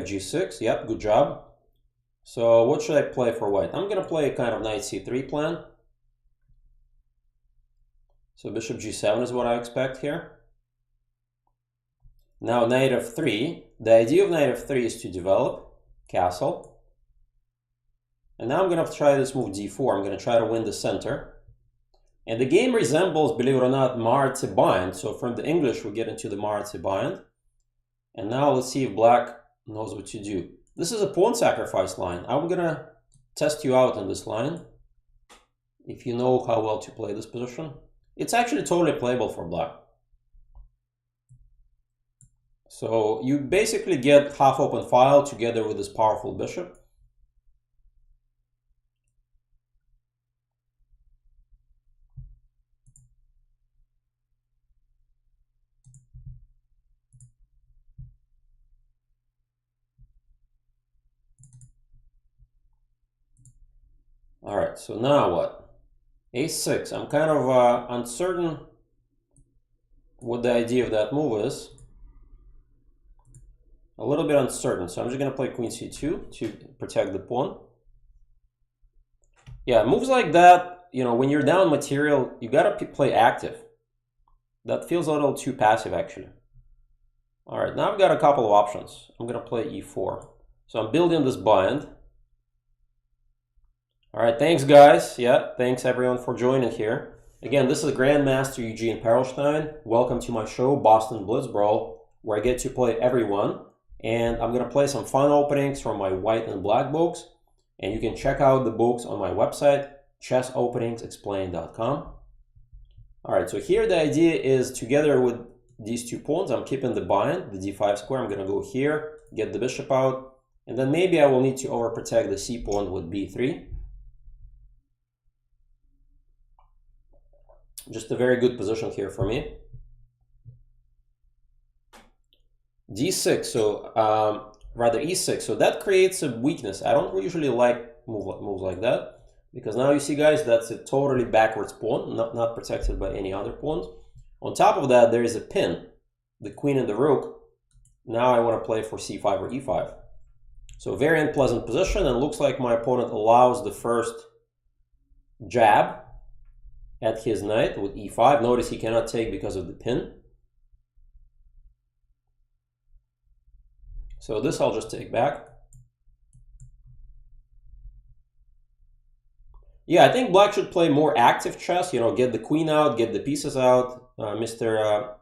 g6. Yep, good job. So what should I play for white? I'm going to play a kind of knight c3 plan. So bishop g7 is what I expect here. Now knight f3. The idea of knight f3 is to develop castle. And now I'm going to try this move d4. I'm going to try to win the center. And the game resembles, believe it or not, Maratsi bind. So from the English, we get into the Maratsi bind. And now let's see if black knows what to do. This is a pawn sacrifice line. I'm going to test you out on this line, if you know how well to play this position. It's actually totally playable for black. So you basically get half open file together with this powerful bishop. All right, so now what? a6. I'm kind of uncertain what the idea of that move is. A little bit uncertain, so I'm just going to play queen c2 to protect the pawn. Yeah, moves like that, you know, when you're down material, you got to play active. That feels a little too passive, actually. All right, now I've got a couple of options. I'm going to play e4. So I'm building this bind. All right, thanks guys. Yeah, thanks everyone for joining here. Again, this is Grandmaster Eugene Perelshteyn. Welcome to my show, Boston Blitz Brawl, where I get to play everyone. And I'm gonna play some fun openings from my white and black books. And you can check out the books on my website, chessopeningsexplained.com. All right, so here the idea is together with these two pawns, I'm keeping the bind, the d5 square. I'm gonna go here, get the bishop out, and then maybe I will need to overprotect the c pawn with b3. Just a very good position here for me. d6, so rather e6, so that creates a weakness. I don't usually like moves like that, because now you see guys, that's a totally backwards pawn, not protected by any other pawns. On top of that, there is a pin, the queen and the rook. Now I want to play for c5 or e5. So very unpleasant position, and looks like my opponent allows the first jab at his knight with e5. Notice he cannot take because of the pin. So this I'll just take back. Yeah, I think black should play more active chess, you know, get the queen out, get the pieces out, Mr.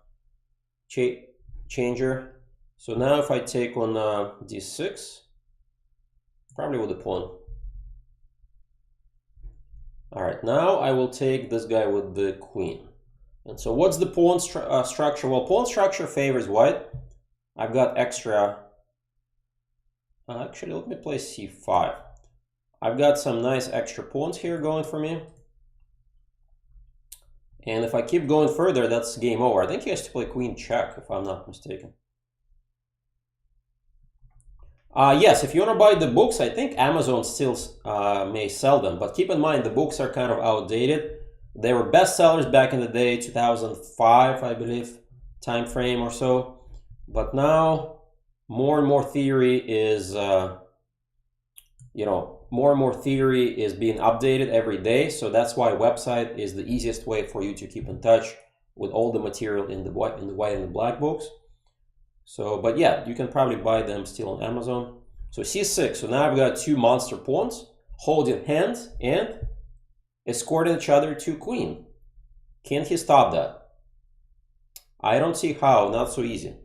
Changer. So now if I take on d6, probably with the pawn. All right, now I will take this guy with the queen. And so what's the pawn structure? Well, pawn structure favors white. I've got extra. Actually, let me play c5. I've got some nice extra pawns here going for me. And if I keep going further, that's game over. I think he has to play queen check, if I'm not mistaken. Yes, if you want to buy the books, I think Amazon still may sell them. But keep in mind, the books are kind of outdated. They were bestsellers back in the day, 2005, I believe, time frame or so. But now, more and more theory is, more and more theory is being updated every day. So that's why a website is the easiest way for you to keep in touch with all the material in the white and the black books. So, but yeah, you can probably buy them still on Amazon. So c6, so now I've got two monster pawns holding hands and escorting each other to queen. Can he stop that? I don't see how, not so easy.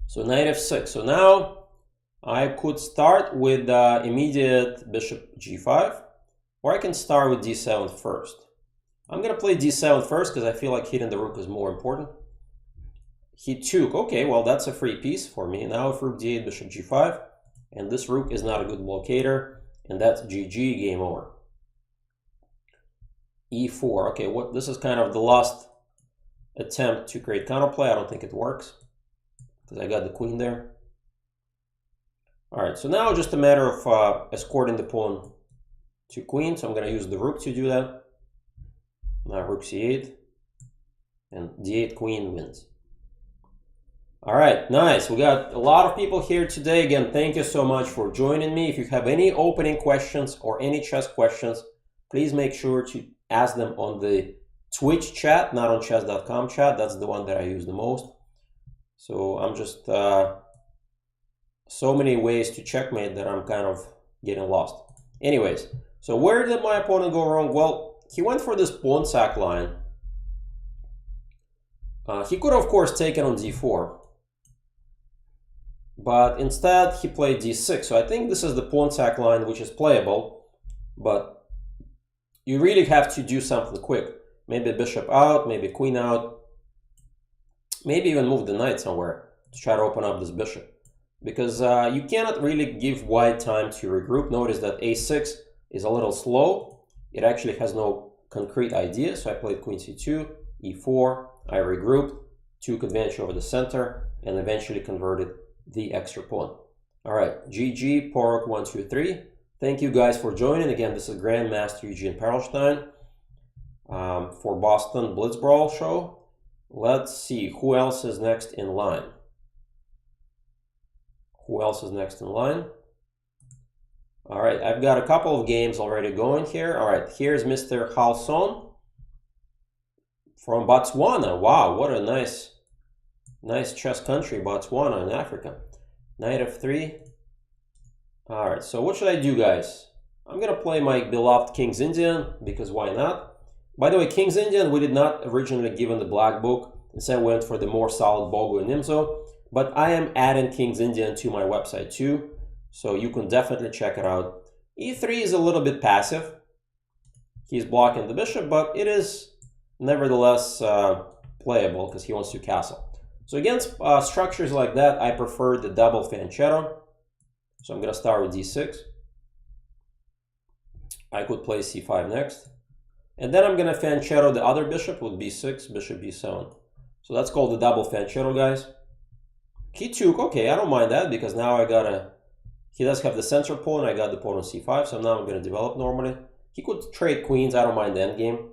So knight f6, so now I could start with immediate bishop g5, or I can start with d7 first. I'm gonna play d7 first because I feel like hitting the rook is more important. He took, okay, well that's a free piece for me. Now if rook d8, bishop g5, and this rook is not a good blockader, and that's GG, game over. e4, okay, this is kind of the last attempt to create counterplay. I don't think it works, because I got the queen there. All right, so now just a matter of escorting the pawn to queen, so I'm gonna use the rook to do that. Now rook c8, and d8 queen wins. All right, nice. We got a lot of people here today. Again, thank you so much for joining me. If you have any opening questions or any chess questions, please make sure to ask them on the Twitch chat, not on chess.com chat. That's the one that I use the most. So I'm just so many ways to checkmate that I'm kind of getting lost. Anyways, so where did my opponent go wrong? Well, he went for this pawn sack line. He could have, of course, taken on d4. But instead, he played d6. So I think this is the pawn sack line, which is playable. But you really have to do something quick. Maybe bishop out, maybe queen out. Maybe even move the knight somewhere to try to open up this bishop. Because you cannot really give white time to regroup. Notice that a6 is a little slow. It actually has no concrete idea. So I played queen c2, e4. I regrouped, took advantage over the center, and eventually converted the extra pawn. All right, GG, Porok 123. Thank you guys for joining. Again, this is Grandmaster Eugene Perelshteyn for Boston Blitz Brawl show. Let's see who else is next in line. Who else is next in line? All right, I've got a couple of games already going here. All right, here's Mr. Halson from Botswana. Wow, what a nice chess country, Botswana in Africa. Knight f3. All right, so what should I do, guys? I'm gonna play my beloved King's Indian, because why not? By the way, King's Indian, we did not originally give in the black book. Instead, we went for the more solid Bogo and Nimzo. But I am adding King's Indian to my website too, so you can definitely check it out. E3 is a little bit passive. He's blocking the bishop, but it is nevertheless playable because he wants to castle. So against structures like that, I prefer the double fianchetto. So I'm going to start with d6. I could play c5 next. And then I'm going to fianchetto the other bishop with b6, bishop b7. So that's called the double fianchetto, guys. He took, okay, I don't mind that because now I got a, he does have the center pawn, I got the pawn on c5, so now I'm going to develop normally. He could trade queens, I don't mind the endgame.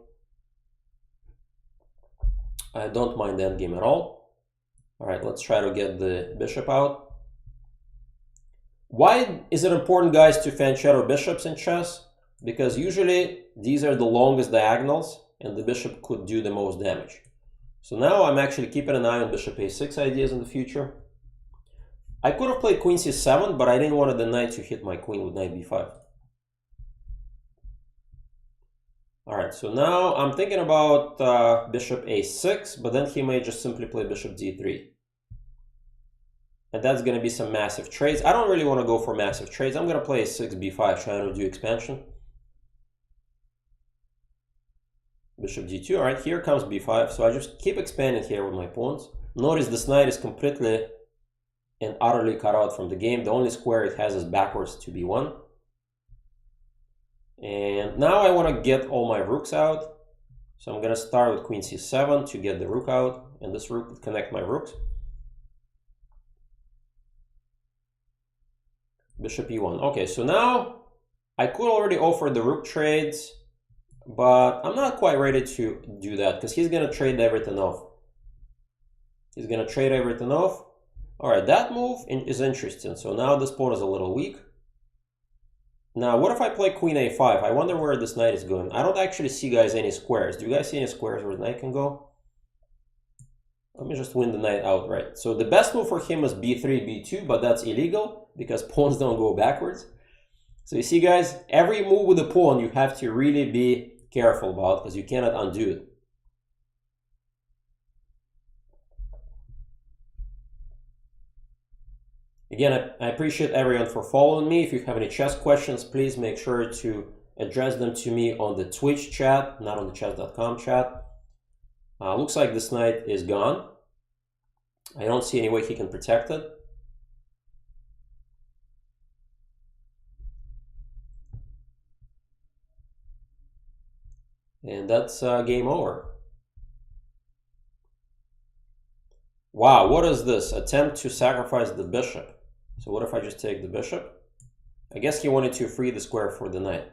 I don't mind the endgame at all. All right, let's try to get the bishop out. Why is it important, guys, to fianchetto bishops in chess? Because usually these are the longest diagonals and the bishop could do the most damage. So now I'm actually keeping an eye on bishop a6 ideas in the future. I could have played queen c7, but I didn't want the knight to hit my queen with knight b5. All right, so now I'm thinking about bishop a6, but then he may just simply play bishop d3. And that's going to be some massive trades. I don't really want to go for massive trades. I'm going to play a6, b5, trying to do expansion. Bishop d2. All right, here comes b5. So I just keep expanding here with my pawns. Notice this knight is completely and utterly cut out from the game. The only square it has is backwards to b1. And now I want to get all my rooks out. So I'm going to start with queen c7 to get the rook out. And this rook would connect my rooks. Bishop e1. Okay, so now I could already offer the rook trades, but I'm not quite ready to do that because he's going to trade everything off. He's going to trade everything off. All right, that move is interesting. So now this pawn is a little weak. Now, what if I play queen a5? I wonder where this knight is going. I don't actually see, guys, any squares. Do you guys see any squares where the knight can go? Let me just win the knight outright. So the best move for him is b3, b2, but that's illegal because pawns don't go backwards. So you see, guys, every move with a pawn you have to really be careful about because you cannot undo it. Again, I appreciate everyone for following me. If you have any chess questions, please make sure to address them to me on the Twitch chat, not on the chess.com chat. Looks like this knight is gone. I don't see any way he can protect it. And that's game over. Wow, what is this? Attempt to sacrifice the bishop. So what if I just take the bishop? I guess he wanted to free the square for the knight.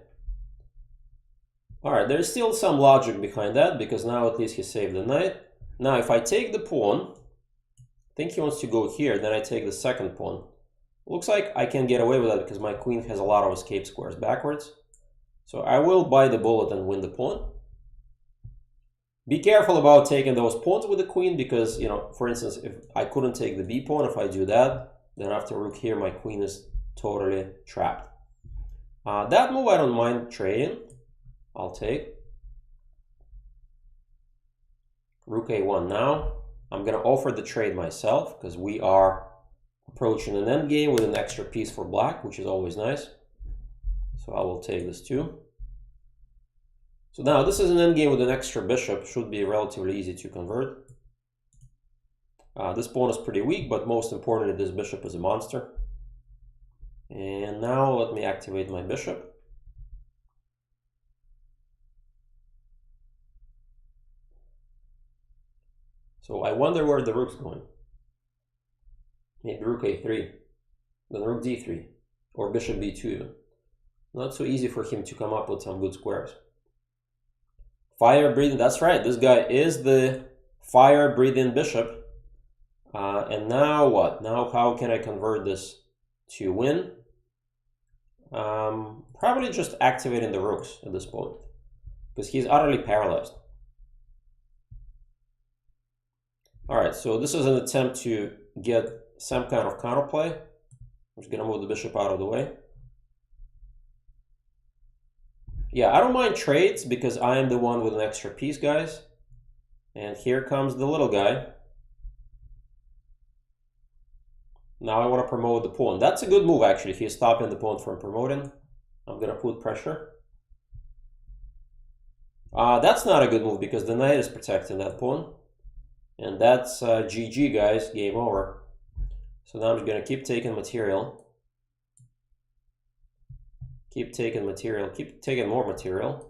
All right, there's still some logic behind that because now at least he saved the knight. Now, if I take the pawn, think he wants to go here, then I take the second pawn. Looks like I can get away with that because my queen has a lot of escape squares backwards. So I will bite the bullet and win the pawn. Be careful about taking those pawns with the queen because, you know, for instance, if I couldn't take the b pawn, if I do that, then after rook here, my queen is totally trapped. That move I don't mind trading. I'll take. Rook a1 now. I'm going to offer the trade myself because we are approaching an endgame with an extra piece for black, which is always nice. So I will take this too. So now this is an endgame with an extra bishop. Should be relatively easy to convert. This pawn is pretty weak, but most importantly, this bishop is a monster. And now let me activate my bishop. So I wonder where the rook's going. Maybe rook a3, then rook d3, or bishop b2 even. Not so easy for him to come up with some good squares. Fire breathing, that's right, this guy is the fire breathing bishop. And now what? Now how can I convert this to win? Probably just activating the rooks at this point, because he's utterly paralyzed. All right, so this is an attempt to get some kind of counterplay. I'm just gonna move the bishop out of the way. Yeah, I don't mind trades because I am the one with an extra piece, guys. And here comes the little guy. Now I want to promote the pawn. That's a good move, actually. He's stopping the pawn from promoting. I'm gonna put pressure. That's not a good move because the knight is protecting that pawn. And that's GG, guys, game over. So now I'm just gonna keep taking material. Keep taking material, keep taking more material.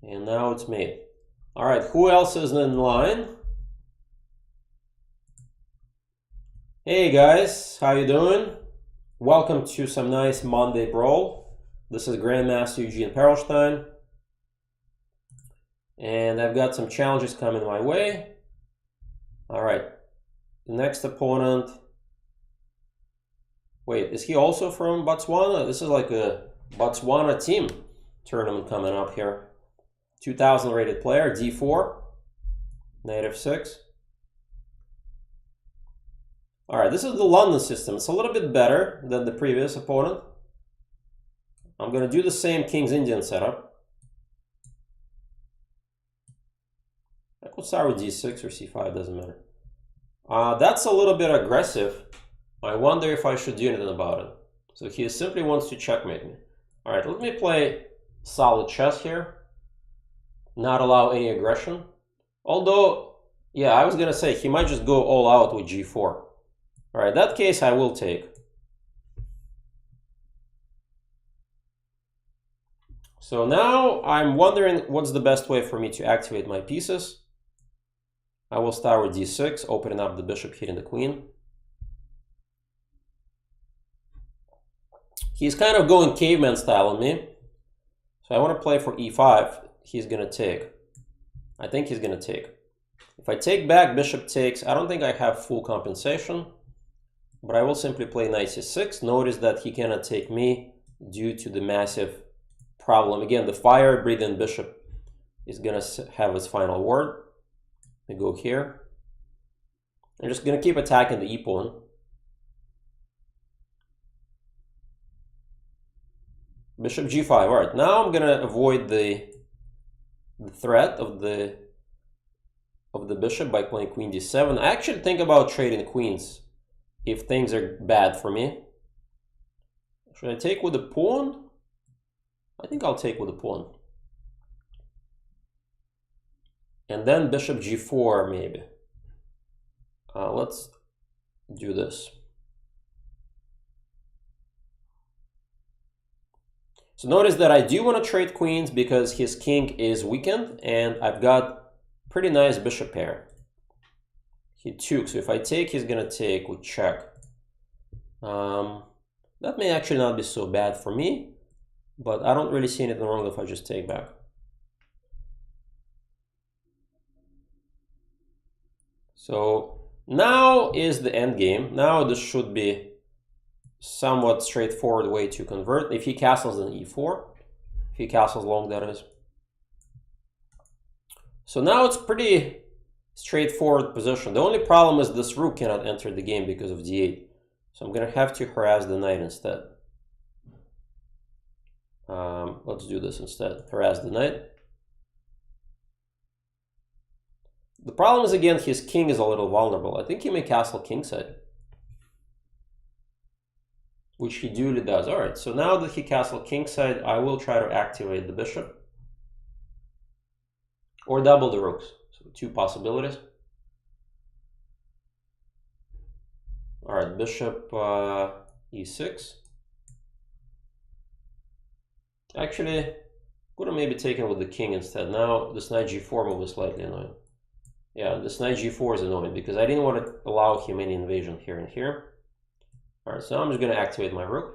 And now it's made. All right, who else is in line? Hey guys, how you doing? Welcome to some nice Monday Brawl. This is Grandmaster Eugene Perelshteyn. And I've got some challenges coming my way. All right, the next opponent. Wait, is he also from Botswana? This is like a Botswana team tournament coming up here. 2000 rated player, d4, knight f6. All right, this is the London system. It's a little bit better than the previous opponent. I'm going to do the same King's Indian setup. I could start with d6 or c5, doesn't matter. That's a little bit aggressive. I wonder if I should do anything about it. So he simply wants to checkmate me. All right, let me play solid chess here. Not allow any aggression. Although, yeah, I was going to say he might just go all out with g4. All right, in that case, I will take. So now I'm wondering what's the best way for me to activate my pieces. I will start with d6, opening up the bishop, hitting the queen. He's kind of going caveman style on me. So I want to play for e5. He's going to take. I think he's going to take. If I take back, bishop takes. I don't think I have full compensation. But I will simply play knight c6. Notice that he cannot take me due to the massive problem. Again, the fire-breathing bishop is going to have its final word. I go here. I'm just going to keep attacking the e-pawn. Bishop g5. All right, now I'm going to avoid the threat of the bishop by playing queen d7. I actually think about trading queens if things are bad for me. Should I take with the pawn? I think I'll take with the pawn. And then bishop g4 maybe. Let's do this. So notice that I do want to trade queens because his king is weakened and I've got pretty nice bishop pair. He took, so if I take, he's going to take with check. That may actually not be so bad for me, but I don't really see anything wrong if I just take back. So now is the end game. Now this should be somewhat straightforward way to convert. If he castles, then e4. If he castles long, that is. So now it's pretty straightforward position. The only problem is this rook cannot enter the game because of d8. So I'm going to have to harass the knight instead. Let's do this instead. Harass the knight. The problem is, again, his king is a little vulnerable. I think he may castle kingside, which he duly does. All right, so now that he castled kingside, I will try to activate the bishop or double the rooks. So two possibilities. All right, bishop e6. Actually, could have maybe taken with the king instead. Now this knight g4 move is slightly annoying. Yeah, this knight g4 is annoying because I didn't want to allow him any invasion here and here. All right, so now I'm just going to activate my rook.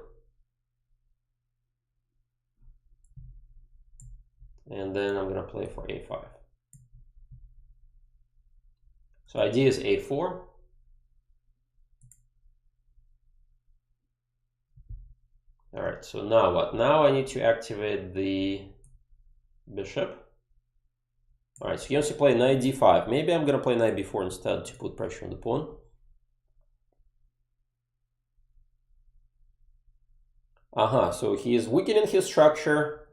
And then I'm going to play for a5. So idea is a4. All right, so now what? Now I need to activate the bishop. All right, so he wants to play knight d5. Maybe I'm going to play knight b4 instead to put pressure on the pawn. So he is weakening his structure,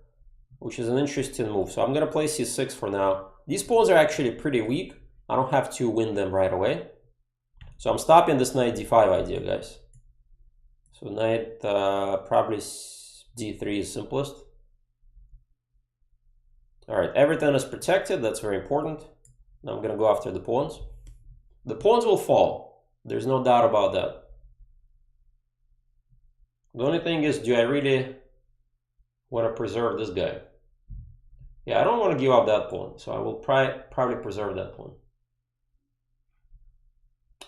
which is an interesting move. So I'm going to play c6 for now. These pawns are actually pretty weak. I don't have to win them right away. So I'm stopping this knight d5 idea, guys. So knight probably d3 is simplest. All right, everything is protected. That's very important. Now I'm going to go after the pawns. The pawns will fall. There's no doubt about that. The only thing is, do I really want to preserve this guy? Yeah, I don't want to give up that pawn, so I will probably preserve that pawn.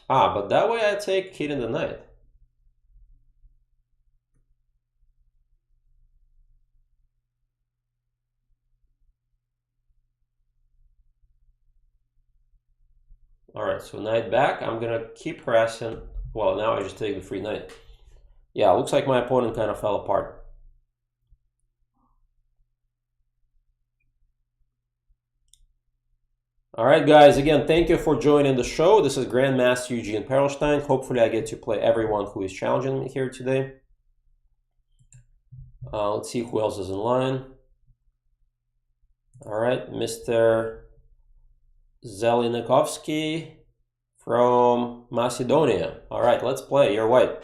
But that way I take hitting the knight. All right, so knight back. I'm going to keep harassing. Well, now I just take the free knight. Yeah, looks like my opponent kind of fell apart. All right, guys, again, thank you for joining the show. This is Grandmaster Eugene Perelshteyn. Hopefully I get to play everyone who is challenging me here today. Let's see who else is in line. All right, Mr. Zelenikovsky from Macedonia. All right, let's play. You're white.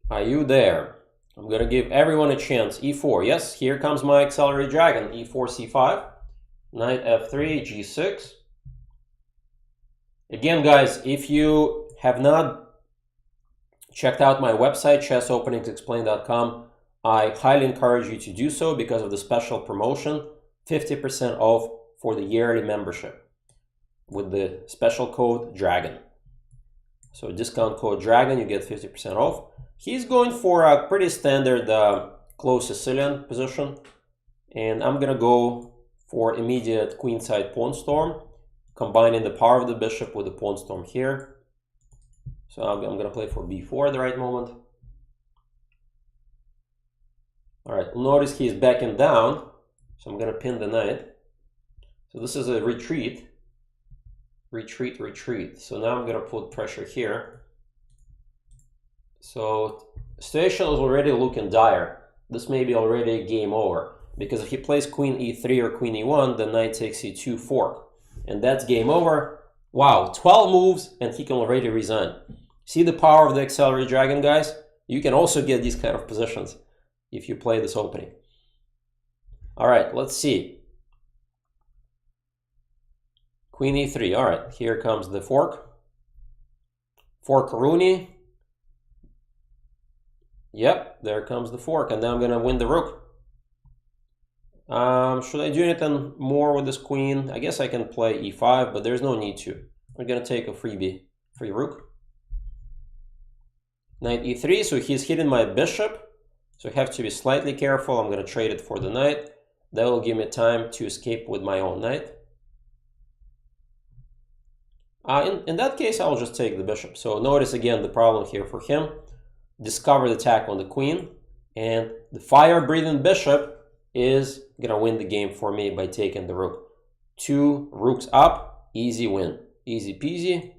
Are you there? I'm going to give everyone a chance. e4. Yes, here comes my accelerated dragon. e4, c5. Knight f3, g6. Again, guys, if you have not checked out my website, chessopeningsexplained.com, I highly encourage you to do so because of the special promotion, 50% off for the yearly membership with the special code DRAGON. So discount code DRAGON, you get 50% off. He's going for a pretty standard close Sicilian position, and I'm going to go for immediate queenside pawn storm, combining the power of the bishop with the pawn storm here. So I'm going to play for b4 at the right moment. All right, notice he's backing down, so I'm going to pin the knight. So this is a retreat. Retreat, retreat. So now I'm going to put pressure here. So the situation is already looking dire. This may be already game over, because if he plays queen e3 or queen e1, the knight takes e2 fork, and that's game over. Wow, 12 moves and he can already resign. See the power of the accelerated dragon, guys? You can also get these kind of positions if you play this opening. All right, let's see. Queen e3. All right, here comes the fork. Fork Rooney. Yep, there comes the fork, and then I'm going to win the rook. Should I do anything more with this queen? I guess I can play e5, but there's no need to. We're going to take a free rook. Knight e3, so he's hitting my bishop. So I have to be slightly careful. I'm going to trade it for the knight. That will give me time to escape with my own knight. In that case, I'll just take the bishop. So notice again the problem here for him. Discovered attack on the queen. And the fire-breathing bishop is going to win the game for me by taking the rook. 2 rooks up, easy win. Easy peasy.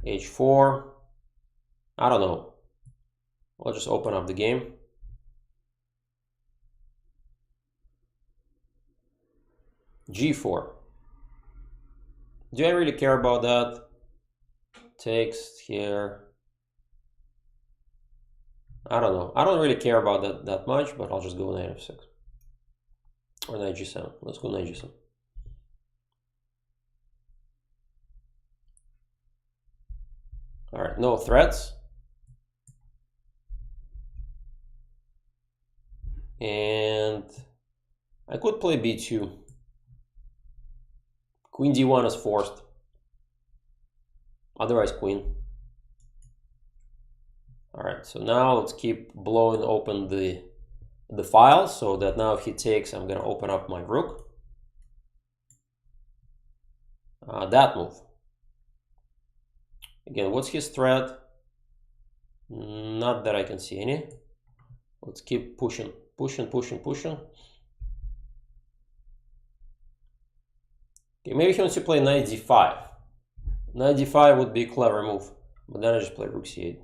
H4. I don't know. I'll just open up the game. G4. Do I really care about that? Takes here. I don't know. I don't really care about that much, but I'll just go knight f6. Or knight g7. Let's go knight g7. All right, no threats. And I could play b2. Queen d1 is forced. Otherwise, queen. All right, so now let's keep blowing open the file so that now if he takes, I'm going to open up my rook. That move. Again, what's his threat? Not that I can see any. Let's keep pushing, pushing, pushing, pushing. Okay, maybe he wants to play knight d5. Knight d5 would be a clever move, but then I just play rook c8.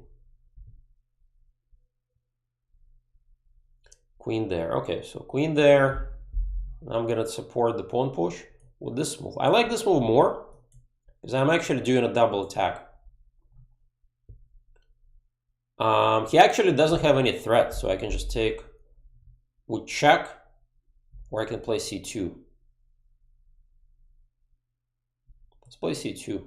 Queen there. Okay, so queen there. I'm going to support the pawn push with this move. I like this move more because I'm actually doing a double attack. He actually doesn't have any threat, so I can just take with check, or I can play c2. Let's play c2.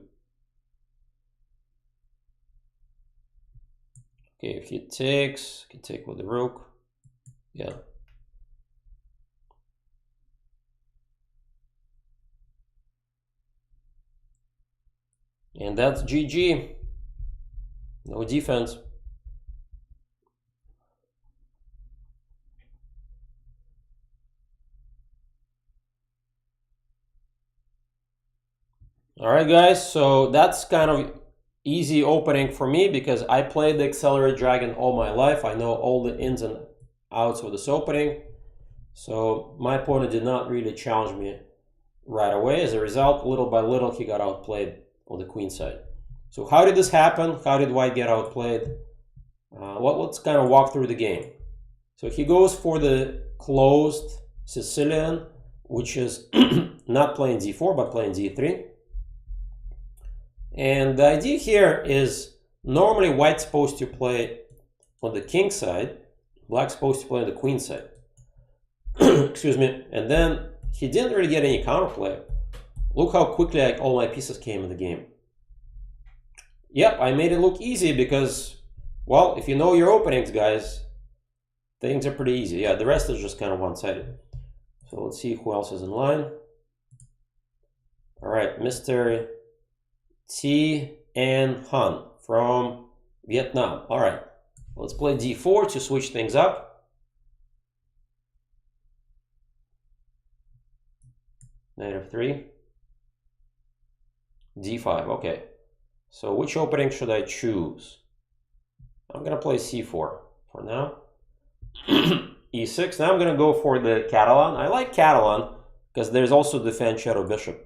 Okay, if he takes, I can take with the rook. Yeah. And that's GG. No defense. All right, guys, so that's kind of easy opening for me because I played the Accelerate Dragon all my life. I know all the ins and outs of this opening. So my opponent did not really challenge me right away. As a result, little by little, he got outplayed on the queen side. So how did this happen? How did white get outplayed? Let's kind of walk through the game. So he goes for the closed Sicilian, which is not playing d4, but playing d3. And the idea here is normally white's supposed to play on the king side, black's supposed to play on the queen side. Excuse me. And then he didn't really get any counterplay. Look how quickly all my pieces came in the game. Yep, I made it look easy because, well, if you know your openings, guys, things are pretty easy. Yeah, the rest is just kind of one-sided. So let's see who else is in line. All right, Mr. T.N. Han from Vietnam. All right, let's play d4 to switch things up. Knight f3. d5, okay. So which opening should I choose? I'm going to play c4 for now. e6. Now I'm going to go for the Catalan. I like Catalan because there's also the fan shadow bishop.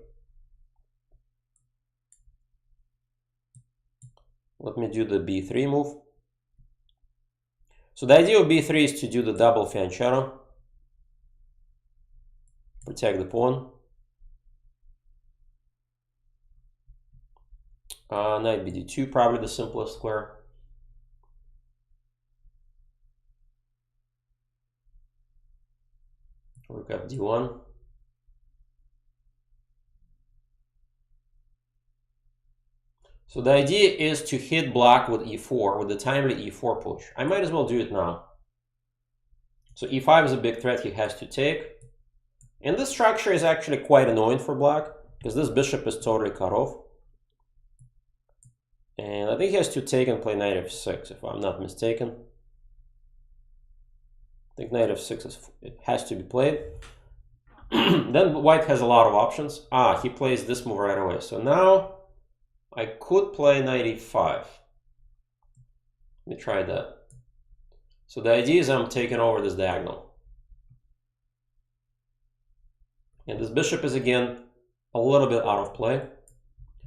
Let me do the b3 move. So the idea of b3 is to do the double fan shadow. Protect the pawn. Knight bd2, probably the simplest square. Rook fd1. So the idea is to hit black with e4, with the timely e4 push. I might as well do it now. So e5 is a big threat he has to take. And this structure is actually quite annoying for black, because this bishop is totally cut off. And I think he has to take and play knight f6, if I'm not mistaken. think knight f6 it has to be played. Then white has a lot of options. He plays this move right away. So now I could play knight e5. Let me try that. So the idea is I'm taking over this diagonal. And this bishop is again a little bit out of play.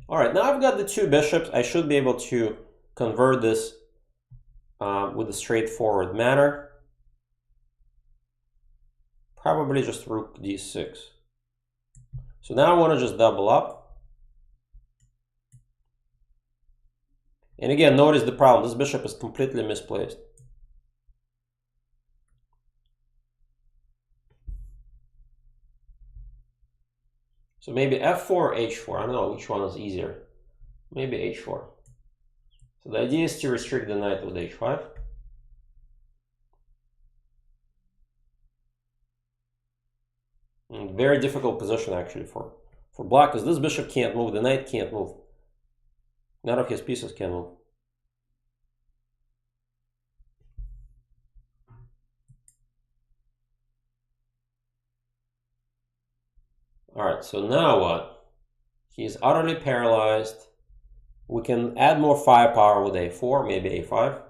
All right, now I've got the two bishops. I should be able to convert this with a straightforward manner. Probably just rook d6. So now I want to just double up. And again, notice the problem. This bishop is completely misplaced. So maybe f4 or h4. I don't know which one is easier. Maybe h4. So the idea is to restrict the knight with h5. Very difficult position actually for black, because this bishop can't move, the knight can't move. None of his pieces can move. All right, so now what? He's utterly paralyzed. We can add more firepower with a4, maybe a5.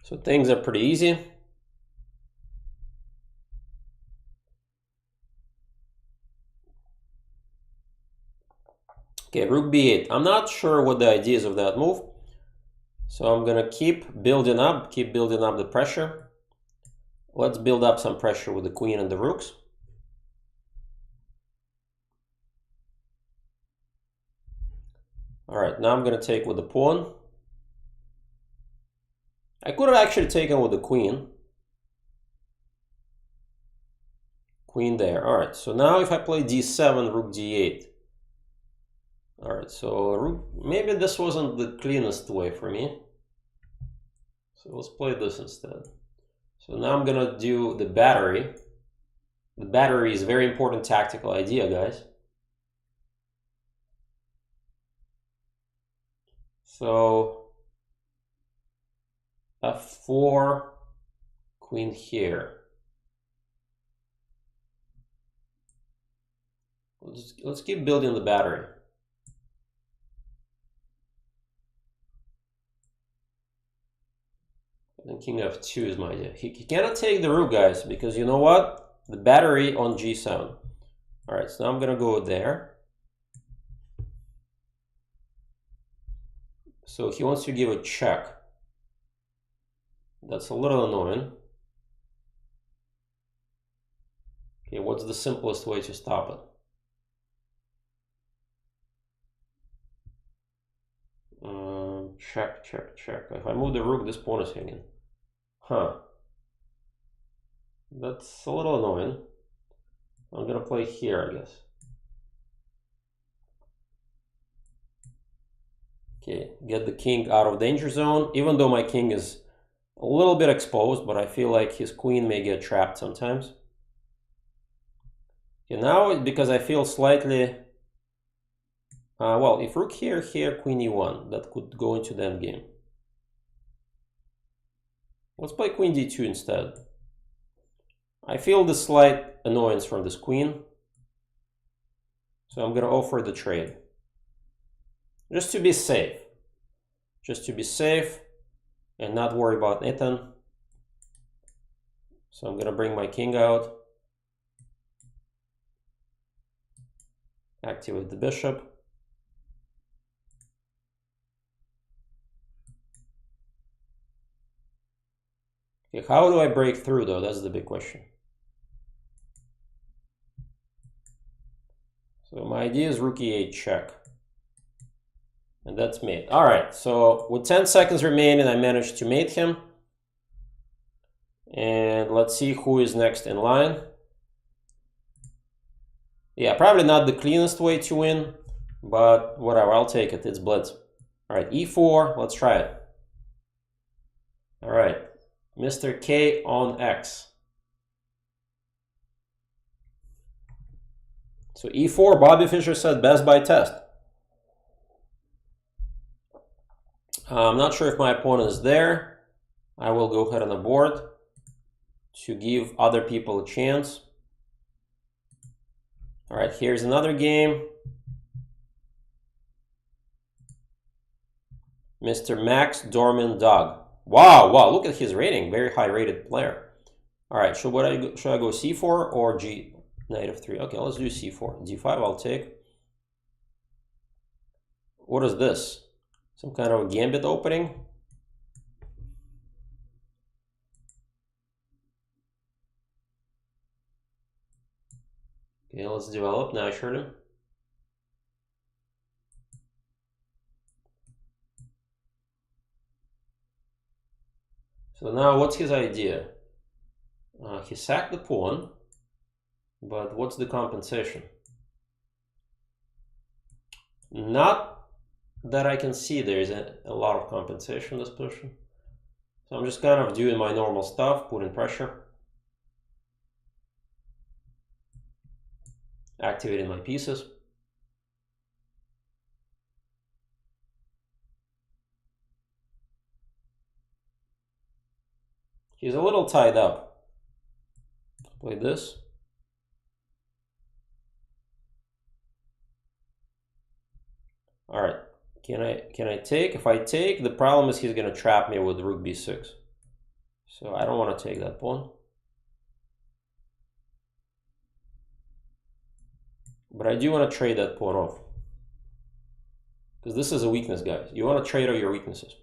So things are pretty easy. Okay, rook b8. I'm not sure what the idea is of that move. So I'm gonna keep building up the pressure. Let's build up some pressure with the queen and the rooks. All right, now I'm gonna take with the pawn. I could have actually taken with the queen. Queen there. All right, so now if I play d7, rook d8. All right, so rook, maybe this wasn't the cleanest way for me. So let's play this instead. So now I'm gonna do the battery. The battery is a very important tactical idea, guys. So f4, queen here. Let's keep building the battery. I think king f2 is my idea. He cannot take the rook, guys, because you know what? The battery on g7. All right, so now I'm gonna go there. So he wants to give a check. That's a little annoying. Okay, what's the simplest way to stop it? Check, check, check. If I move the rook, this pawn is hanging. Huh. That's a little annoying. I'm gonna play here, I guess. Okay, get the king out of danger zone, even though my king is a little bit exposed, but I feel like his queen may get trapped sometimes. Okay, now because I feel slightly... well, if rook here, queen e1, that could go into the endgame. Let's play queen d2 instead. I feel the slight annoyance from this queen, so I'm gonna offer the trade. Just to be safe. Just to be safe and not worry about anything. So I'm gonna bring my king out. Activate the bishop. Okay, how do I break through though? That's the big question. So my idea is rook e8 check. And that's mate. All right, so with 10 seconds remaining, I managed to mate him. And let's see who is next in line. Yeah, probably not the cleanest way to win, but whatever, I'll take it. It's Blitz. All right, e4, let's try it. All right, Mr. K on X. So E4, Bobby Fischer said best by test. I'm not sure if my opponent is there. I will go ahead on the board to give other people a chance. All right, here's another game. Mr. Max Dorman Dog. Wow, look at his rating. Very high rated player. All right, should I go C4 or G? Knight f3. Okay, let's do C4. D5 I'll take. What is this? Some kind of a gambit opening? Okay, let's develop naturally. So now what's his idea? He sacked the pawn, but what's the compensation? Not that I can see there's a lot of compensation in this position. So I'm just kind of doing my normal stuff, putting pressure, activating my pieces. He's a little tied up. Play this. All right, can I take? If I take, the problem is he's gonna trap me with rook b6. So I don't want to take that pawn. But I do want to trade that pawn off. Because this is a weakness, guys. You want to trade all your weaknesses.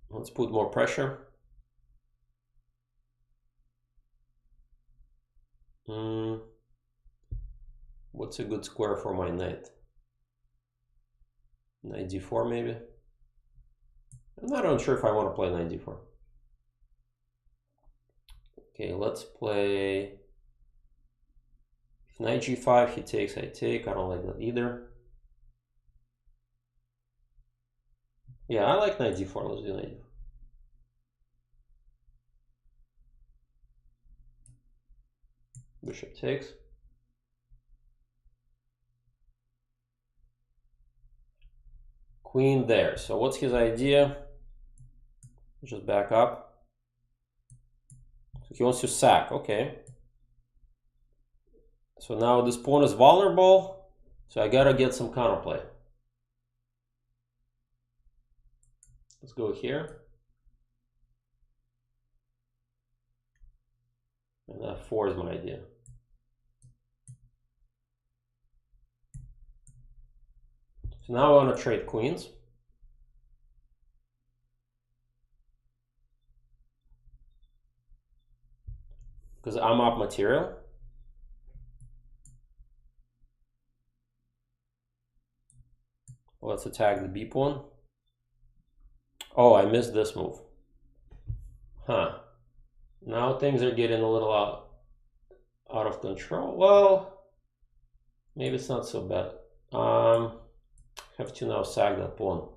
Let's put more pressure. What's a good square for my knight? Knight d4 maybe? I'm not even sure if I want to play knight d4. Okay, let's play... If knight g5, he takes, I take. I don't like that either. Yeah, I like knight d4. Let's do knight d4. Bishop takes. Queen there. So what's his idea? Just back up. So he wants to sack. Okay. So now this pawn is vulnerable. So I gotta get some counterplay. Let's go here. And f4 is my idea. So now I want to trade queens. Because I'm up material. Let's attack the b pawn. Oh, I missed this move. Huh. Now things are getting a little out of control. Well, maybe it's not so bad. Have to now sack that pawn.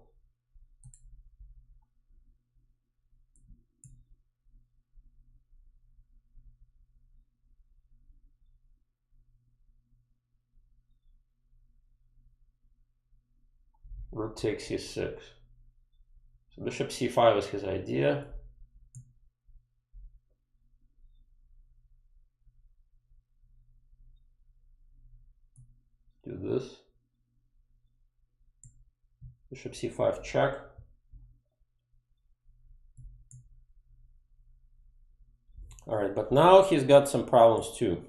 Rook takes c6. So bishop c5 is his idea. Do this. Bishop c5 check. All right, but now he's got some problems too.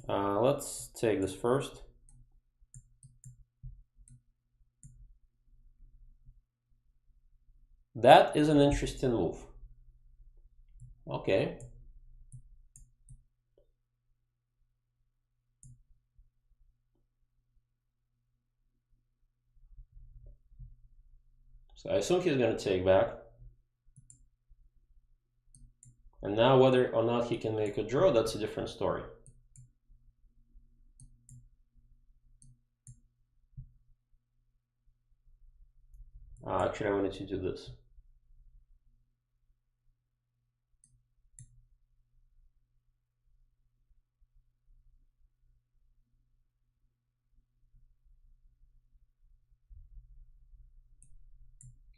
Let's take this first. That is an interesting move. Okay. So I assume he's going to take back. And now whether or not he can make a draw, that's a different story. Actually, I wanted to do this.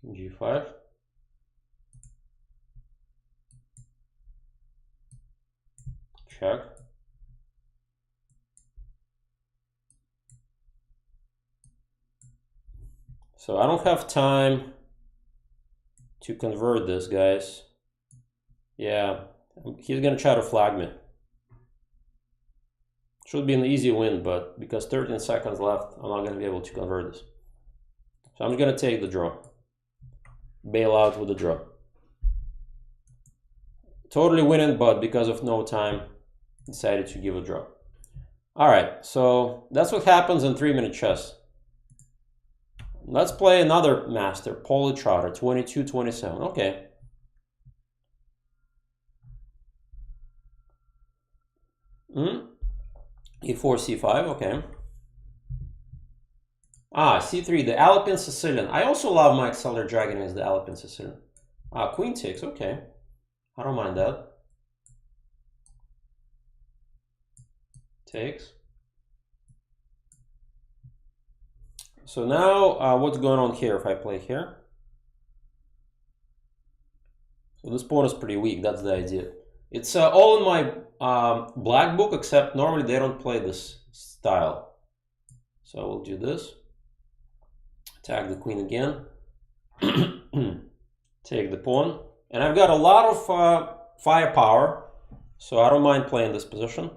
G5. Check. So I don't have time to convert this, guys. Yeah, he's gonna try to flag me. Should be an easy win, but because 13 seconds left, I'm not gonna be able to convert this. So I'm gonna take the draw. Bail out with the draw. Totally winning, but because of no time, decided to give a draw. All right, so that's what happens in 3-minute chess. Let's play another master, Polly Trotter, 22-27. Okay. E4, C5, okay. C3, the Alpine Sicilian. I also love my Accelerator Dragon as the Alpine Sicilian. Queen takes, okay. I don't mind that. Takes. So now, what's going on here if I play here? So this pawn is pretty weak, that's the idea. It's all in my black book, except normally they don't play this style. So I will do this. Attack the queen again. Take the pawn. And I've got a lot of firepower, so I don't mind playing this position.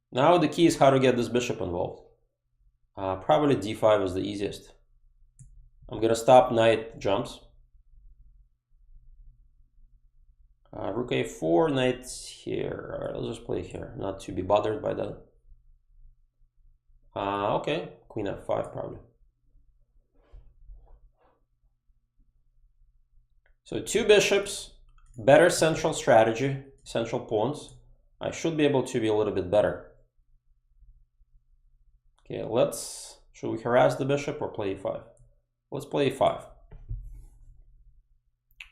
Now the key is how to get this bishop involved. Probably d5 is the easiest. I'm gonna stop knight jumps. Rook a4, knight here. All right, let's just play here, not to be bothered by that. Okay, queen f5 probably. So 2 bishops, better central strategy, central pawns. I should be able to be a little bit better. Okay, should we harass the bishop or play e5? Let's play e5.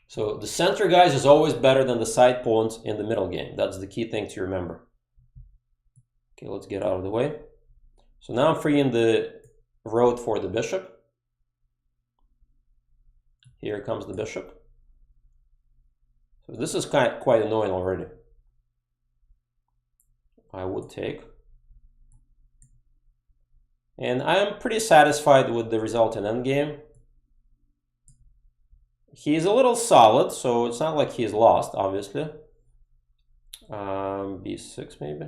So the center, guys, is always better than the side pawns in the middle game. That's the key thing to remember. Okay, let's get out of the way. So now I'm freeing the road for the bishop. Here comes the bishop. So this is quite annoying already. I would take. And I am pretty satisfied with the result in endgame. He's a little solid, so it's not like he's lost, obviously. B6 maybe.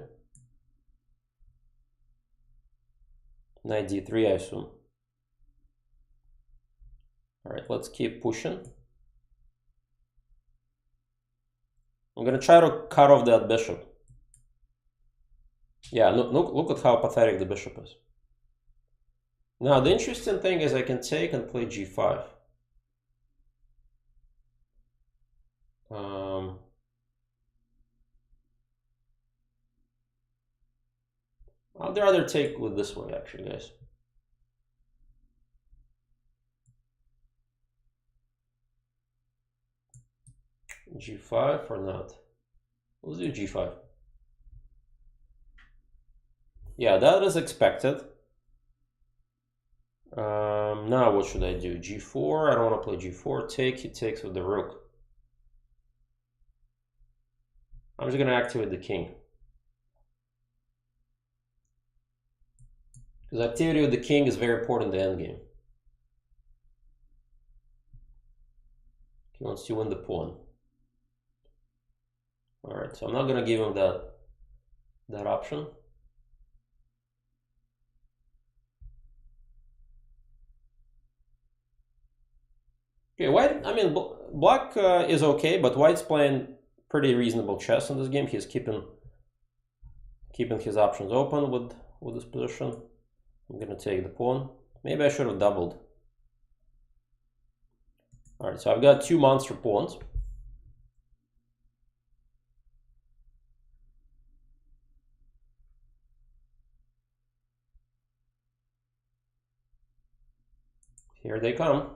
Knight d3, I assume. All right, let's keep pushing. I'm gonna try to cut off that bishop. Yeah, look at how pathetic the bishop is. Now, the interesting thing is I can take and play g5. I'd rather take with this way, actually, guys. G5 or not? Let's do G5. Yeah, that is expected. Now what should I do? G4, I don't want to play G4. Take, he takes with the rook. I'm just going to activate the king. Because activity with the king is very important in the endgame. He wants to win the pawn. Alright, so I'm not going to give him that option. Okay, white, I mean, black is okay, but white's playing pretty reasonable chess in this game. He's keeping his options open with this position. I'm gonna take the pawn. Maybe I should have doubled. All right, so I've got 2 monster pawns. Here they come.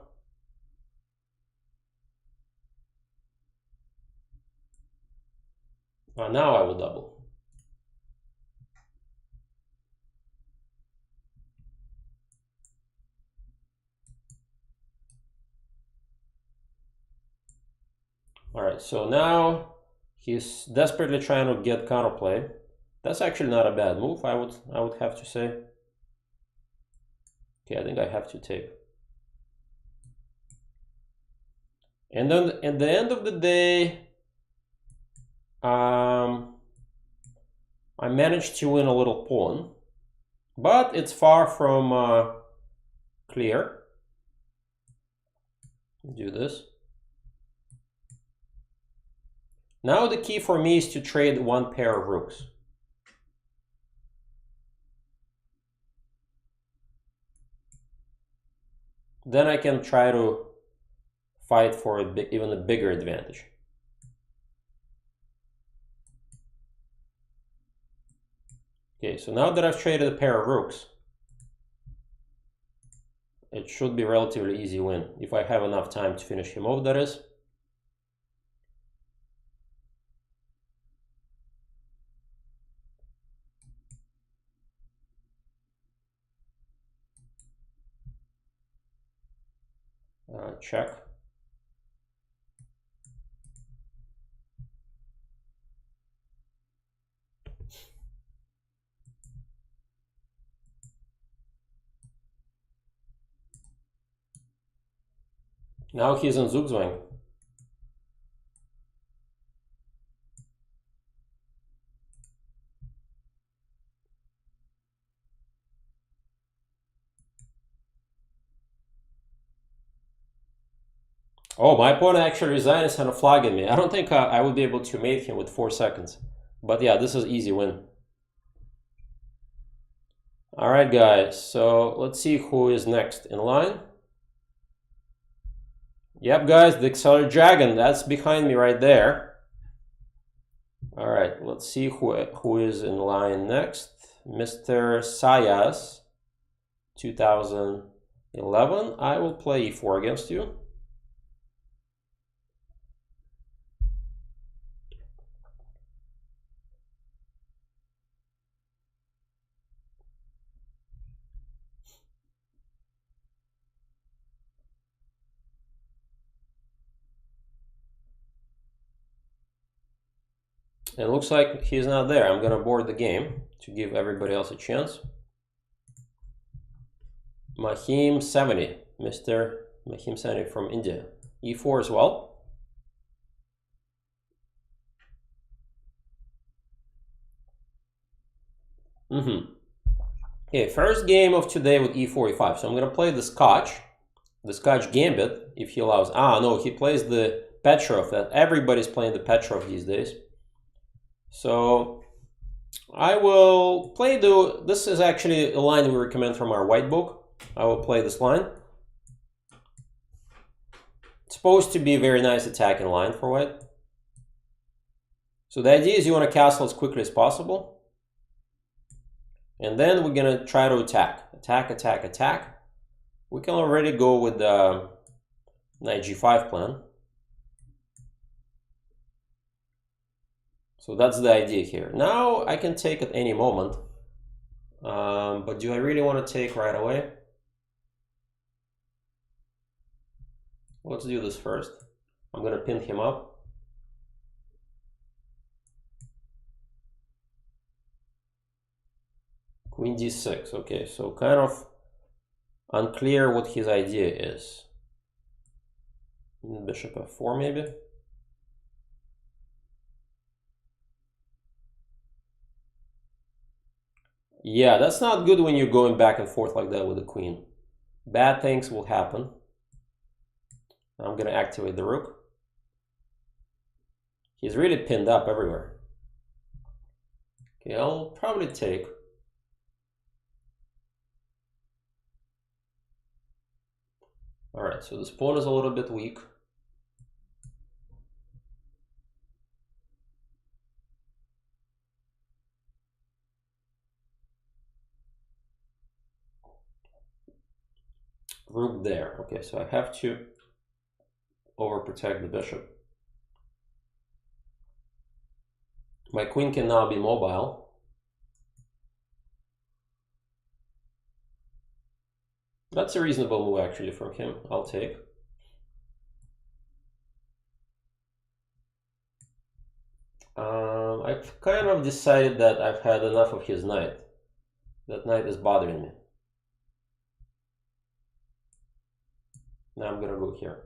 Now I will double. All right, so now he's desperately trying to get counterplay. That's actually not a bad move, I would have to say. Okay, I think I have to take. And then at the end of the day, I managed to win a little pawn, but it's far from clear. Do this. Now the key for me is to trade one pair of rooks. Then I can try to fight for even a bigger advantage. Okay, so now that I've traded a pair of rooks, it should be a relatively easy win, if I have enough time to finish him off, that is. Check. Now he's in Zugzwang. Oh, my opponent actually resigned and sent a flag at me. I don't think I would be able to mate him with 4 seconds. But yeah, this is easy win. Alright guys, so let's see who is next in line. Yep guys, the Accelerator Dragon, that's behind me right there. Alright, let's see who is in line next. Mr. Sayas, 2011. I will play e4 against you. It looks like he's not there. I'm gonna board the game to give everybody else a chance. Mahim 70, Mr. Mahim 70 from India. E4 as well. Okay, first game of today with e4, e5. So I'm gonna play the Scotch Gambit, if he allows. No, he plays the Petrov. That everybody's playing the Petrov these days. So I will play this is actually a line we recommend from our white book. I will play this line. It's supposed to be a very nice attacking line for white. So the idea is you want to castle as quickly as possible. And then we're gonna try to attack. Attack. We can already go with the knight g5 plan. So that's the idea here. Now I can take at any moment, but do I really want to take right away? Let's do this first. I'm gonna pin him up. Queen d6, okay, so kind of unclear what his idea is. Bishop f4 maybe? Yeah, that's not good when you're going back and forth like that with the queen. Bad things will happen. I'm gonna activate the rook. He's really pinned up everywhere. Okay, I'll probably take. All right, so this pawn is a little bit weak. Rook there. Okay, so I have to overprotect the bishop. My queen can now be mobile. That's a reasonable move actually from him. I'll take. I've kind of decided that I've had enough of his knight. That knight is bothering me. Now I'm gonna go here.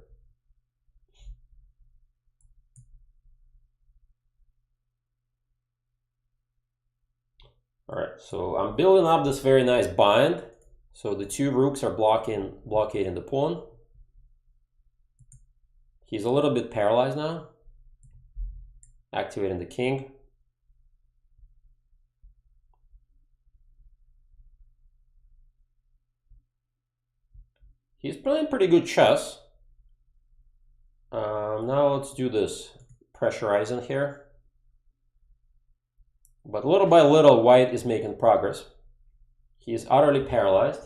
All right, so I'm building up this very nice bind. So the two rooks are blockading the pawn. He's a little bit paralyzed now. Activating the king. He's playing pretty good chess. Now let's do this pressurizing here. But little by little, white is making progress. He is utterly paralyzed.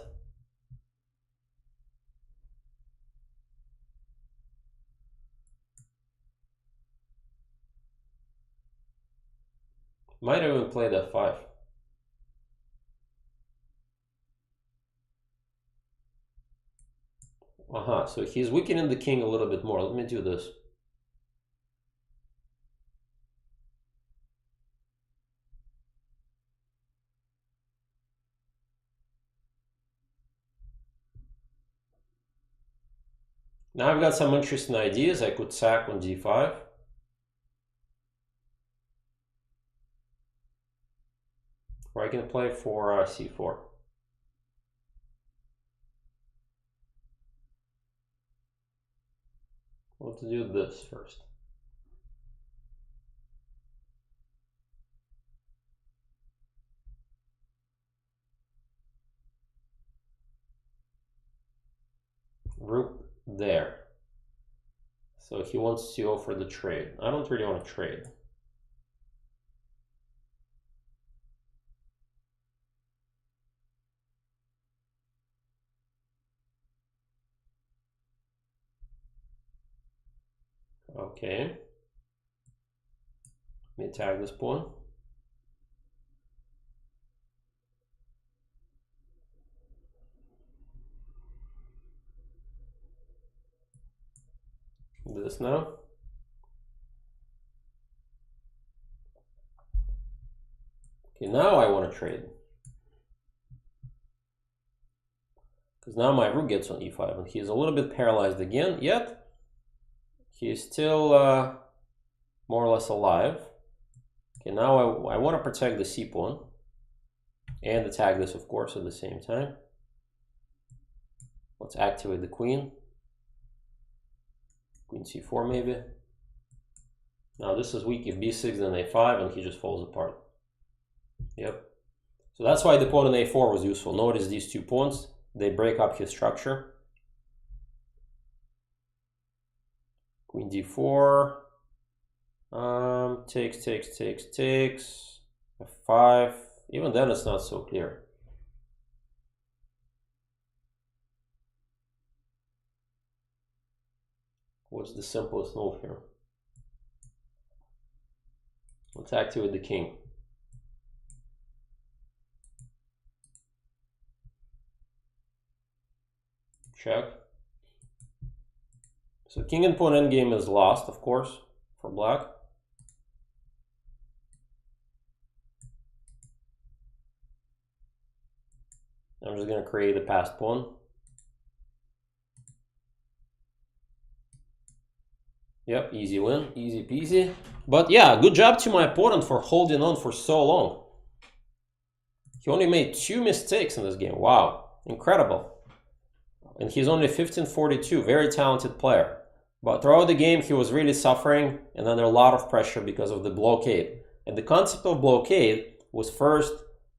Might even play that 5. So he's weakening the king a little bit more. Let me do this. Now I've got some interesting ideas. I could sack on d5. Or I can play for c4. Let's do this first. Rook there. So he wants to offer the trade. I don't really want to trade. Okay. Let me tag this pawn. This now. Okay, now I want to trade. Because now my rook gets on e5 and he's a little bit paralyzed again, yet he is still more or less alive. Okay, now I want to protect the c pawn and attack this, of course, at the same time. Let's activate the queen. Queen c4 maybe. Now this is weak. If b6, then a5, and he just falls apart. Yep. So that's why the pawn in a4 was useful. Notice these two pawns, they break up his structure. Queen d4. Takes. f5. Even then it's not so clear. What's the simplest move here? Let's activate the king. Check. So king and pawn endgame is lost, of course, for black. I'm just going to create a passed pawn. Yep, easy win, easy peasy. But yeah, good job to my opponent for holding on for so long. He only made 2 mistakes in this game. Wow, incredible. And he's only 1542, very talented player. But throughout the game, he was really suffering and under a lot of pressure because of the blockade. And the concept of blockade was first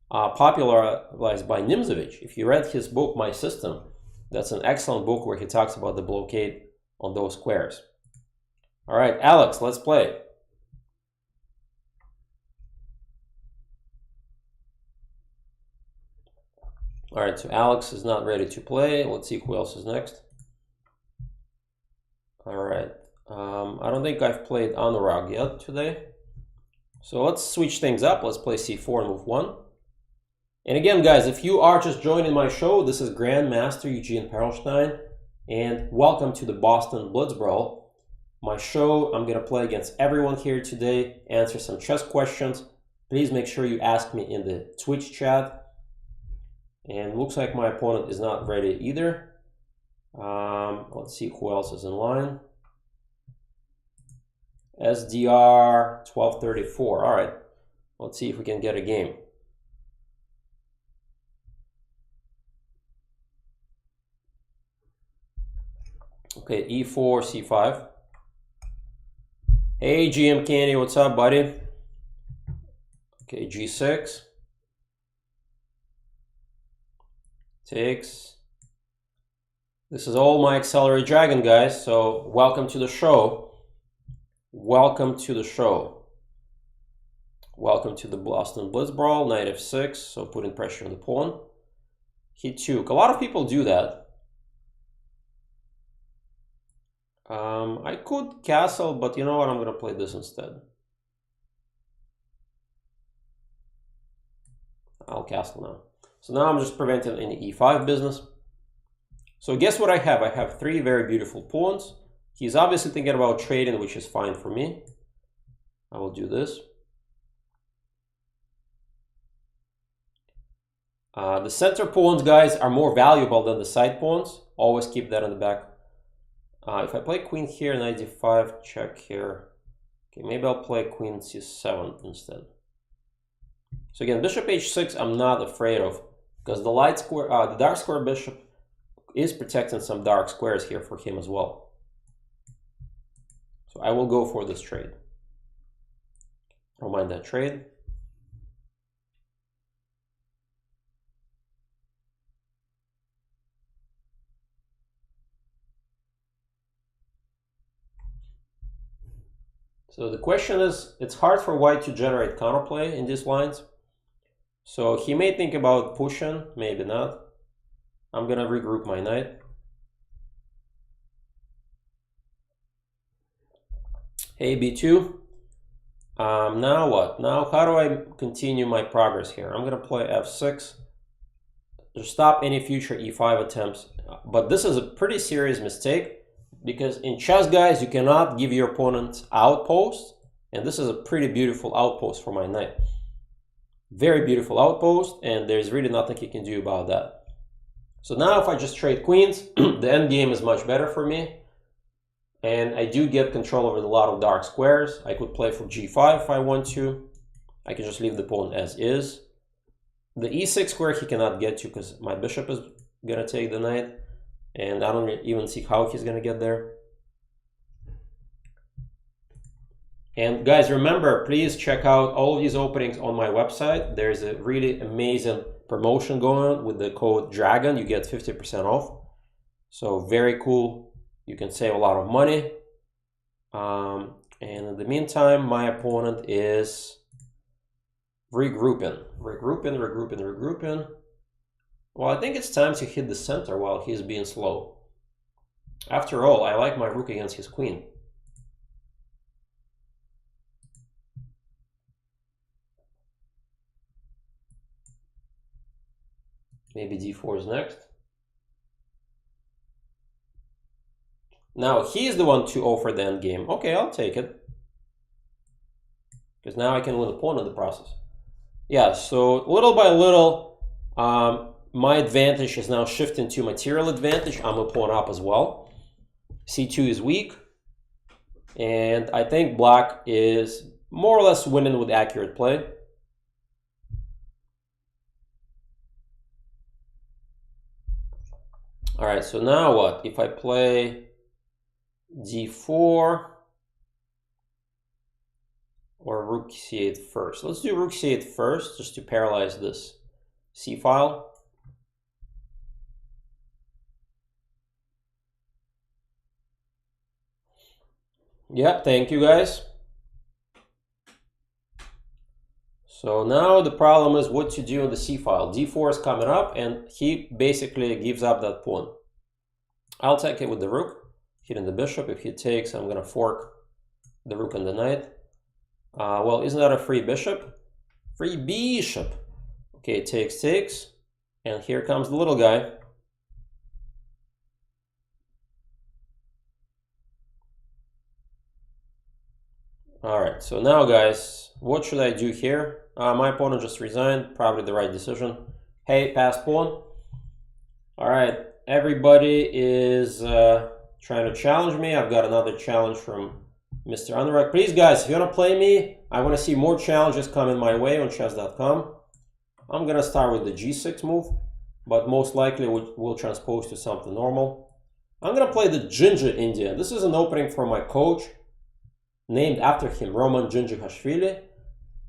popularized by Nimzovich. If you read his book, My System, that's an excellent book where he talks about the blockade on those squares. All right, Alex, let's play. All right, so Alex is not ready to play. Let's see who else is next. All right. I don't think I've played Anurag yet today. So let's switch things up. Let's play C4 and move 1. And again, guys, if you are just joining my show, this is Grandmaster Eugene Perelshteyn, and welcome to the Boston Blitz Brawl. My show, I'm going to play against everyone here today, answer some chess questions. Please make sure you ask me in the Twitch chat. And looks like my opponent is not ready either. Let's see who else is in line. SDR 1234. All right, let's see if we can get a game. Okay, E4, C5. Hey, GM Candy, what's up, buddy? Okay, G6. Takes. This is all my Accelerate Dragon, guys, so welcome to the show. Welcome to the show. Welcome to the Boston Blitz Brawl, knight f6, so putting pressure on the pawn. He took. A lot of people do that. I could castle, but you know what? I'm going to play this instead. I'll castle now. So now I'm just preventing any e5 business. So guess what I have? I have 3 very beautiful pawns. He's obviously thinking about trading, which is fine for me. I will do this. The center pawns, guys, are more valuable than the side pawns. Always keep that in the back. If I play queen here, knight d5, check here. Okay, maybe I'll play queen c7 instead. So again, bishop h6, I'm not afraid of, because the light square, the dark square bishop is protecting some dark squares here for him as well. So I will go for this trade. I don't mind that trade. So the question is, it's hard for white to generate counterplay in these lines. So he may think about pushing, maybe not. I'm gonna regroup my knight. Hey, B2. Now what? Now how do I continue my progress here? I'm gonna play f6 to stop any future e5 attempts. But this is a pretty serious mistake, because in chess, guys, you cannot give your opponent outpost, and this is a pretty beautiful outpost for my knight. Very beautiful outpost, and there's really nothing he can do about that. So now if I just trade queens, the end game is much better for me, and I do get control over a lot of dark squares. I could play for g5 if I want to. I can just leave the pawn as is. The e6 square he cannot get to, because my bishop is gonna take the knight. And I don't even see how he's going to get there. And guys, remember, please check out all of these openings on my website. There's a really amazing promotion going on with the code DRAGON. You get 50% off. So very cool. You can save a lot of money. And in the meantime, my opponent is regrouping. Well, I think it's time to hit the center while he's being slow. After all, I like my rook against his queen. Maybe d4 is next. Now he's the one to offer the endgame. Okay, I'll take it, because now I can win a pawn in the process. Yeah, so little by little, my advantage is now shifting to material advantage. I'm a pawn up as well. C2 is weak. And I think black is more or less winning with accurate play. All right, so now what? If I play d4 or rook c8 first. Let's do rook c8 first, just to paralyze this c file. Yeah, thank you guys. So now the problem is what to do on the c file. d4 is coming up, and he basically gives up that pawn. I'll take it with the rook, hitting the bishop. If he takes, I'm gonna fork the rook and the knight. Well, isn't that a free bishop? Free bishop. Okay, takes, and here comes the little guy. All right, so now guys, what should I do here? My opponent just resigned, probably the right decision. Hey, pass pawn. All right, everybody is trying to challenge me. I've got another challenge from Mr. Anurag. Please guys, if you want to play me, I want to see more challenges coming my way on chess.com. I'm gonna start with the g6 move, but most likely we'll transpose to something normal. I'm gonna play the Ginger India. This is an opening for my coach, named after him, Roman Djindjikhashvili.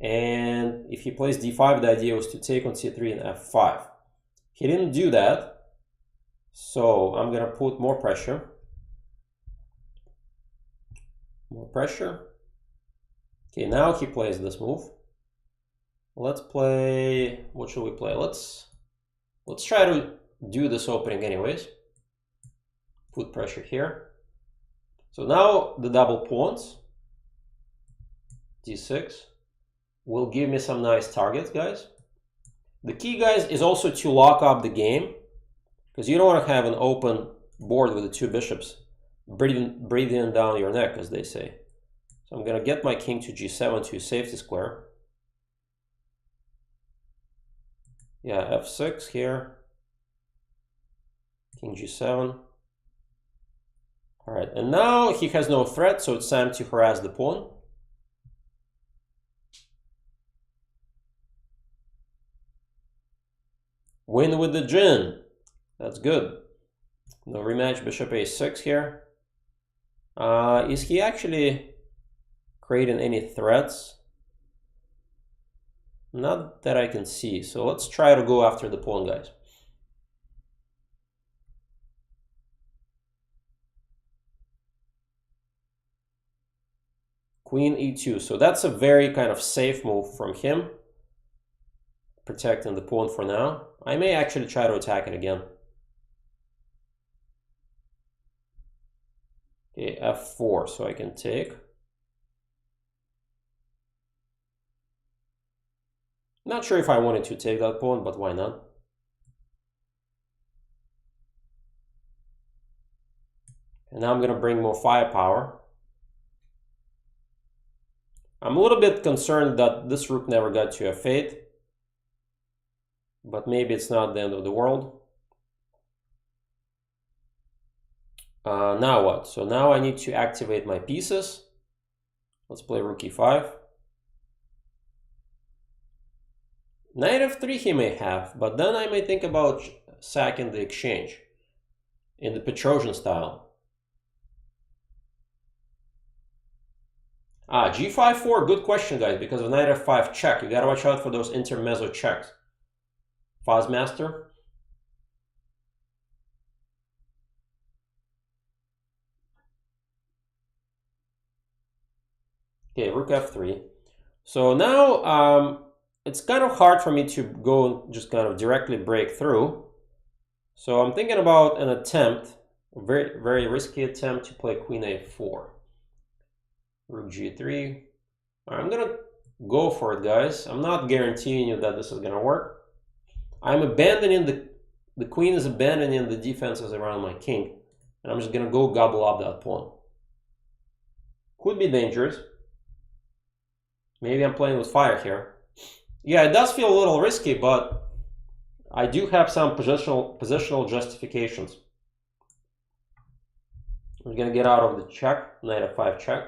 And if he plays d5, the idea was to take on c3 and f5. He didn't do that, so I'm gonna put more pressure. More pressure. Okay, now he plays this move. Let's play, what should we play? Let's try to do this opening anyways. Put pressure here. So now the double pawns, d6, will give me some nice targets, guys. The key, guys, is also to lock up the game, because you don't want to have an open board with the two bishops breathing down your neck, as they say. So I'm going to get my king to g7 to a safety square. Yeah, f6 here. King g7. All right, and now he has no threat, so it's time to harass the pawn. Win with the Jin. That's good. No rematch, bishop a6 here. Is he actually creating any threats? Not that I can see. So let's try to go after the pawn, guys. Queen e2. So that's a very kind of safe move from him, protecting the pawn for now. I may actually try to attack it again. Okay, f4, so I can take. Not sure if I wanted to take that pawn, but why not? And now I'm going to bring more firepower. I'm a little bit concerned that this rook never got to f8, but maybe it's not the end of the world. Now what? So now I need to activate my pieces. Let's play rook e5. Knight f3 he may have, but then I may think about sacking the exchange in the Petrosian style. G5-4, good question, guys, because of knight f5 check. You gotta watch out for those intermezzo checks. Fozmaster. Okay, rook f3. So now it's kind of hard for me to go just kind of directly break through. So I'm thinking about an attempt, a very, very risky attempt to play queen a4. Rook g3. I'm gonna go for it, guys. I'm not guaranteeing you that this is gonna work. I'm abandoning the queen is abandoning the defenses around my king, and I'm just gonna go gobble up that pawn. Could be dangerous. Maybe I'm playing with fire here. Yeah, it does feel a little risky, but I do have some positional justifications. I'm gonna get out of the check, knight f5 check.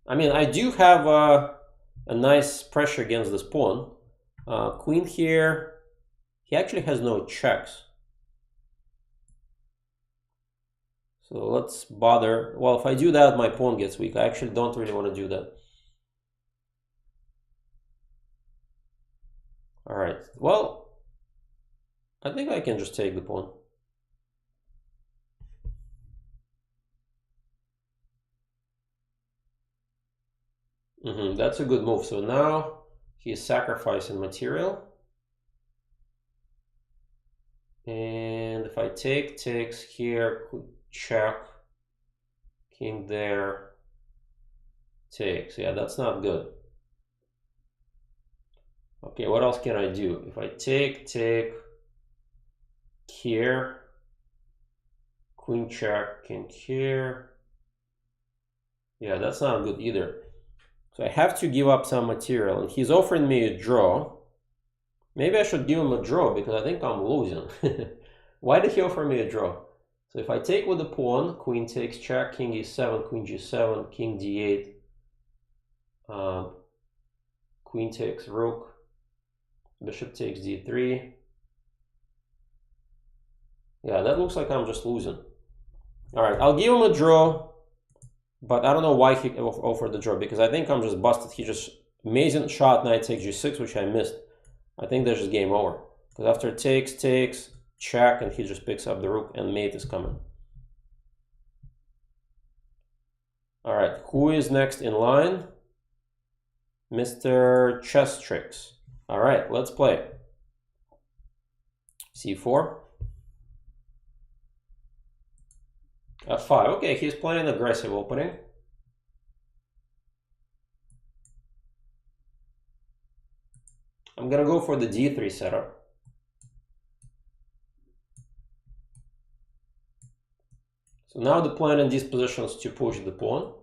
I mean, I do have a nice pressure against this pawn. Queen here, he actually has no checks. So let's bother. Well, if I do that, my pawn gets weak. I actually don't really want to do that. All right, well, I think I can just take the pawn. That's a good move. So now he is sacrificing material. And if I take, takes here, check, king there, takes. Yeah, that's not good. Okay, what else can I do? If I take here, queen check, king here. Yeah, that's not good either. So I have to give up some material, and he's offering me a draw. Maybe I should give him a draw because I think I'm losing. Why did he offer me a draw? So if I take with the pawn, queen takes check, king e7, queen g7, king d8, queen takes rook, bishop takes d3. Yeah, that looks like I'm just losing. All right, I'll give him a draw, but I don't know why he offered the draw, because I think I'm just busted. He just amazing shot, knight takes g6, which I missed. I think that's just game over. Because after takes, check, and he just picks up the rook, and mate is coming. All right, who is next in line? Mr. Chess Tricks. All right, let's play. c4. f5. Okay, he's playing an aggressive opening. I'm gonna go for the d3 setup. So now the plan in these positions to push the pawn.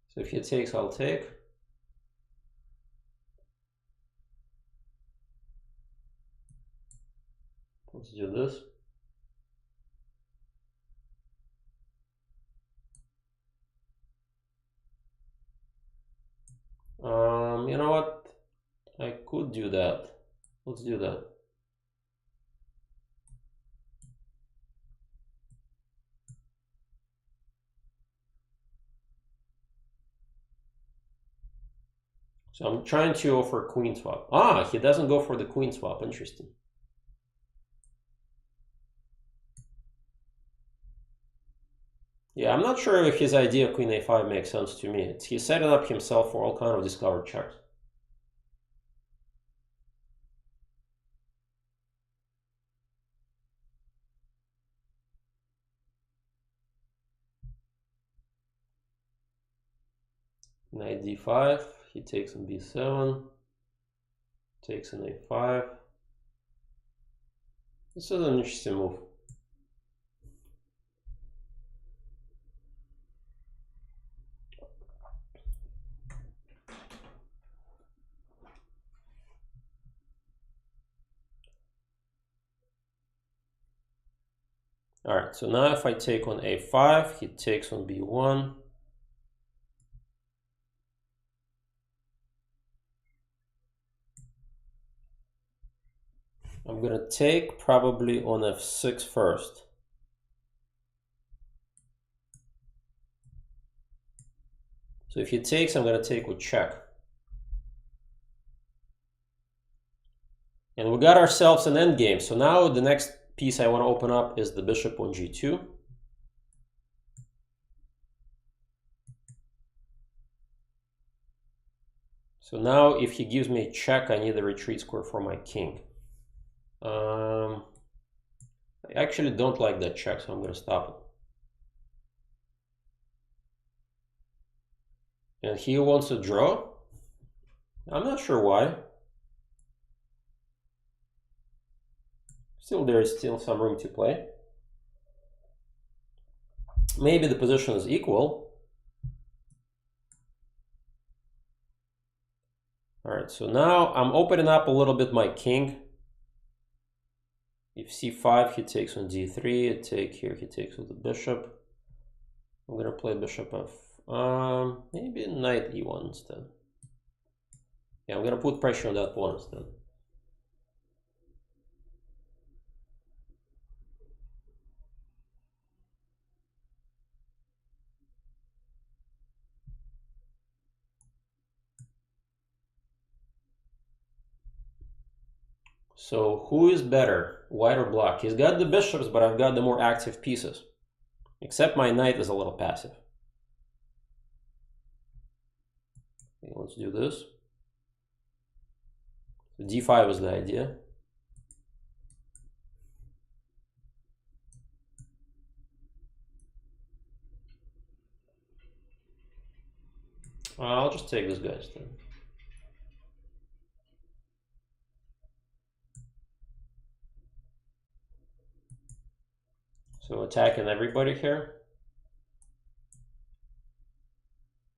So if he takes, I'll take. Let's do this. You know what? I could do that. Let's do that. So I'm trying to offer queen swap. Ah, he doesn't go for the queen swap. Interesting. Yeah, I'm not sure if his idea of queen a5 makes sense to me. He's setting up himself for all kind of discovered checks. Knight d5, he takes on b7, takes on a5. This is an interesting move. All right, so now if I take on a5, he takes on b1. I'm gonna take probably on f6 first. So if he takes, I'm gonna take with check. And we got ourselves an endgame. So now the next piece I want to open up is the bishop on g2. So now if he gives me a check, I need a retreat square for my king. I actually don't like that check, so I'm going to stop it. And he wants a draw. I'm not sure why. Still, there is still some room to play. Maybe the position is equal. All right, so now I'm opening up a little bit my king. If c5, he takes on d3. I take here, he takes with the bishop. I'm gonna play bishop f. Maybe knight e1 instead. Yeah, I'm gonna put pressure on that pawn instead. So who is better, white or black? He's got the bishops, but I've got the more active pieces. Except my knight is a little passive. Okay, let's do this. D5 is the idea. I'll just take this guy's thing. So attacking everybody here.